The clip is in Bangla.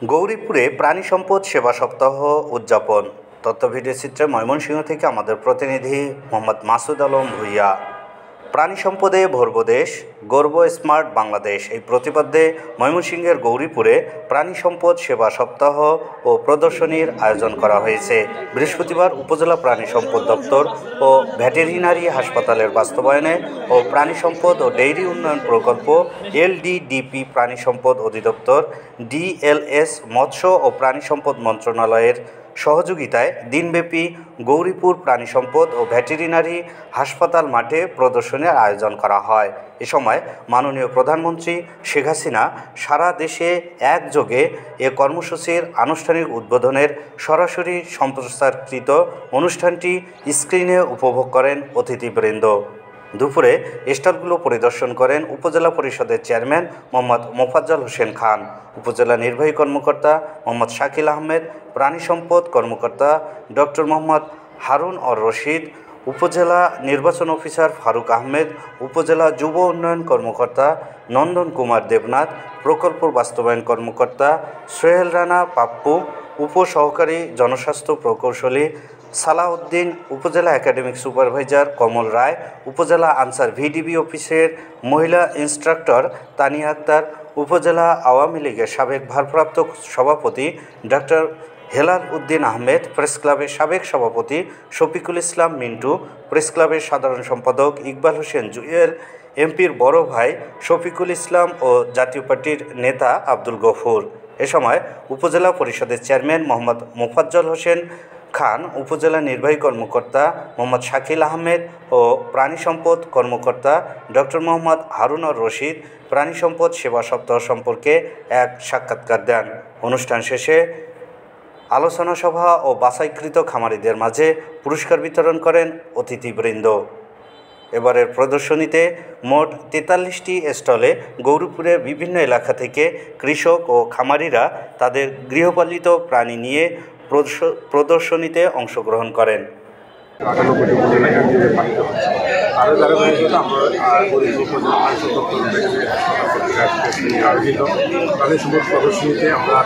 গৌরীপুরে প্রাণী সম্পদ সেবা সপ্তাহ উদযাপন। তথ্য ভিডিও চিত্রে ময়মনসিংহ থেকে আমাদের প্রতিনিধি মোহাম্মদ মাসুদ আলম ভূঁইয়া। প্রাণী সম্পদে ভরবো দেশ, গর্ব স্মার্ট বাংলাদেশ এই প্রতিপাদ্যে ময়মনসিংহের গৌরীপুরে প্রাণী সম্পদ সেবা সপ্তাহ ও প্রদর্শনীর আয়োজন করা হয়েছে। বৃহস্পতিবার উপজেলা প্রাণী সম্পদ দপ্তর ও ভেটেরিনারি হাসপাতালের বাস্তবায়নে ও প্রাণী সম্পদ ও ডেইরি উন্নয়ন প্রকল্প LDDP প্রাণী সম্পদ অধিদপ্তর DLS মৎস্য ও প্রাণী সম্পদ মন্ত্রণালয়ের সহযোগিতায় দিনব্যাপী গৌরীপুর প্রাণী সম্পদ ও ভেটেরিনারি হাসপাতাল মাঠে প্রদর্শনীর আয়োজন করা হয়। এ সময় মাননীয় প্রধানমন্ত্রী শেখ হাসিনা সারা দেশে একযোগে এ কর্মসূচির আনুষ্ঠানিক উদ্বোধনের সরাসরি সম্প্রচারকৃত অনুষ্ঠানটি স্ক্রিনে উপভোগ করেন অতিথিবৃন্দ। দুপুরে স্টলগুলো পরিদর্শন করেন উপজেলা পরিষদের চেয়ারম্যান মোহাম্মদ মোফাজ্জল হোসেন খান, উপজেলা নির্বাহী কর্মকর্তা মোহাম্মদ শাকিল আহমেদ, প্রাণী সম্পদ কর্মকর্তা ডক্টর মোহাম্মদ হারুন অর রশিদ, উপজেলা নির্বাচন অফিসার ফারুক আহমেদ, উপজেলা যুব উন্নয়ন কর্মকর্তা নন্দন কুমার দেবনাথ, প্রকল্প বাস্তবায়ন কর্মকর্তা সোহেল রানা পাপ্পু, উপসহকারী জনস্বাস্থ্য প্রকৌশলী সালাউদ্দিন, উপজেলা একাডেমিক সুপারভাইজার কমল রায়, উপজেলা আনসার VDB অফিসের মহিলা ইন্সট্রাক্টর তানিয়া আক্তার, উপজেলা আওয়ামী লীগের সাবেক ভারপ্রাপ্ত সভাপতি ডক্টর হেলাল উদ্দিন আহমেদ, প্রেস ক্লাবের সাবেক সভাপতি শফিকুল ইসলাম মিন্টু, প্রেস ক্লাবের সাধারণ সম্পাদক ইকবাল হোসেন জুয়েল, এমপির বড় ভাই শফিকুল ইসলাম ও জাতীয় পার্টির নেতা আব্দুল গফুর। এ সময় উপজেলা পরিষদের চেয়ারম্যান মোহাম্মদ মোফাজ্জল হোসেন খান, উপজেলা নির্বাহী কর্মকর্তা মোহাম্মদ শাকিল আহমেদ ও প্রাণী সম্পদ কর্মকর্তা ডক্টর মোহাম্মদ হারুন অর রশিদ প্রাণী সম্পদ সেবা সপ্তাহ সম্পর্কে এক সাক্ষাৎকার দেন। অনুষ্ঠান শেষে আলোচনা সভা ও বাছাইকৃত খামারিদের মাঝে পুরস্কার বিতরণ করেন অতিথিবৃন্দ। এবারের প্রদর্শনীতে মোট 43টি স্টলে গৌরীপুরের বিভিন্ন এলাকা থেকে কৃষক ও খামারিরা তাদের গৃহপালিত প্রাণী নিয়ে প্রদর্শনীতে অংশগ্রহণ করেন। প্রদর্শনীতে আমরা